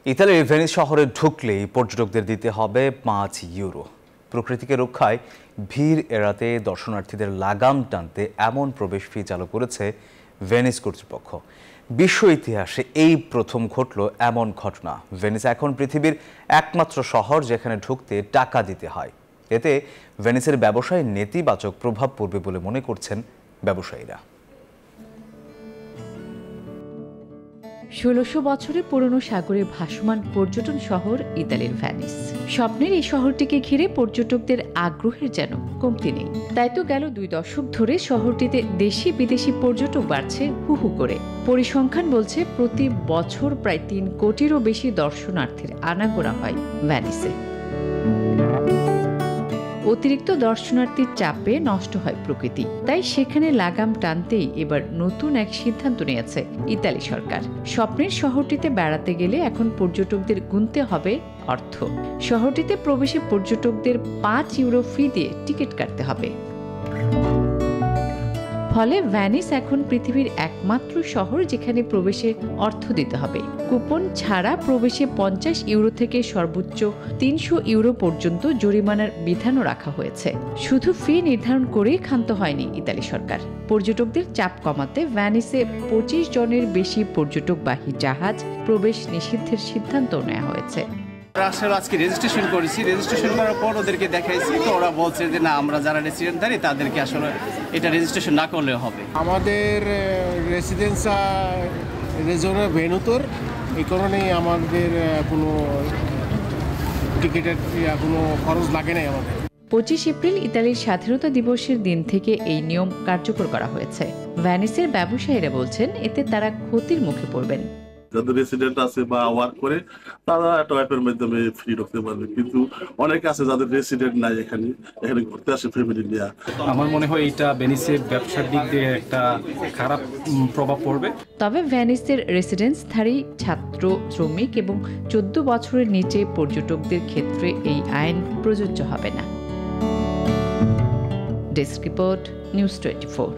ইতালির ভেনিস শহরে ঢুকলেই পর্যটকদের দিতে হবে 5 ইউরো। প্রকৃতিকে রক্ষায় ভিড় এড়াতে দর্শনার্থীদের লাগাম টানতে এমন প্রবেশ ফি চালু করেছে ভেনিস কর্তৃপক্ষ। বিশ্ব ইতিহাসে এই প্রথম ঘটল এমন ঘটনা। ভেনিস এখন পৃথিবীর একমাত্র শহর যেখানে ঢুকতে টাকা দিতে হয়। এতে ভেনিসের ব্যবসায় নেতিবাচক প্রভাব পড়বে বলে মনে করছেন ব্যবসায়ীরা। ১৬০০ বছরের পুরনো সাগরে ভাসমান পর্যটন শহর ইতালির ভেনিস। স্বপ্নের এই শহরটিকে ঘিরে পর্যটকদের আগ্রহের যেন কমতি নেই। তাই তো গেল 2 দশক ধরে শহরটিতে দেশি বিদেশি পর্যটক বাড়ছে হু হু করে। পরিসংখ্যান বলছে প্রতি বছর প্রায় 3 কোটিরও বেশি দর্শনার্থীর আনাগোনা হয় ভেনিসে। অতিরিক্ত দর্শনার্থীর চাপে নষ্ট হয় প্রকৃতি, তাই সেখানে লাগাম টানতেই এবার নতুন এক সিদ্ধান্ত নিয়েছে ইতালি সরকার। স্বপ্নের শহরটিতে বেড়াতে গেলে এখন পর্যটকদের গুনতে হবে অর্থ। শহরটিতে প্রবেশে পর্যটকদের 5 ইউরো ফি দিয়ে টিকিট কাটতে হবে। ফলে ভেনিস এখন পৃথিবীর একমাত্র শহর যেখানে প্রবেশে অর্থ দিতে হবে। কুপন ছাড়া প্রবেশে 50 ইউরো থেকে সর্বোচ্চ 300 ইউরো পর্যন্ত জরিমানার বিধানও রাখা হয়েছে। শুধু ফি নির্ধারণ করেই ক্ষান্ত হয়নি ইতালি সরকার। পর্যটকদের চাপ কমাতে ভেনিসে 25 জনের বেশি পর্যটকবাহী জাহাজ প্রবেশ নিষিদ্ধের সিদ্ধান্ত নেওয়া হয়েছে। আসলে আজকে রেজিস্ট্রেশন করেছি, রেজিস্ট্রেশন করার পর ওদেরকে দেখাইছি, তো ওরা বলছে যে না, আমরা যারা রেসিডেন্টদারি তাদেরকে আসলে এটা রেজিস্ট্রেশন না করলেও হবে। আমাদের রেসিডেন্স রেজনের ভেনুতর এই কারণেই আমাদের কোনো টিকিটের কোনো খরচ লাগে নাই আমাদের। 25 এপ্রিল ইতালির স্বাধীনতা দিবসের দিন থেকে এই নিয়ম কার্যকর করা হয়েছে। ভেনিসের ব্যবসায়ীরা বলছেন এতে তারা ক্ষতির মুখে পড়বেন। যাদের রেসিডেন্ট আছে বা ওয়ার্ক করে তারা একটা অ্যাপের মাধ্যমে ফ্রি ঢুকতে পারবে, কিন্তু অনেকে আছে যাদের রেসিডেন্ট নাই, এখানে ঘুরতে আসে ফ্যামিলি নিয়ে। আমার মনে হয় এটা ভেনিসের ব্যবসার দিক দিয়ে একটা খারাপ প্রভাব পড়বে। তবে ভেনিসের রেসিডেন্সধারী ছাত্র, শ্রমিক এবং 14 বছরের নিচে পর্যটকদের ক্ষেত্রে এই আইন প্রযোজ্য হবে না। Desk report, news 24।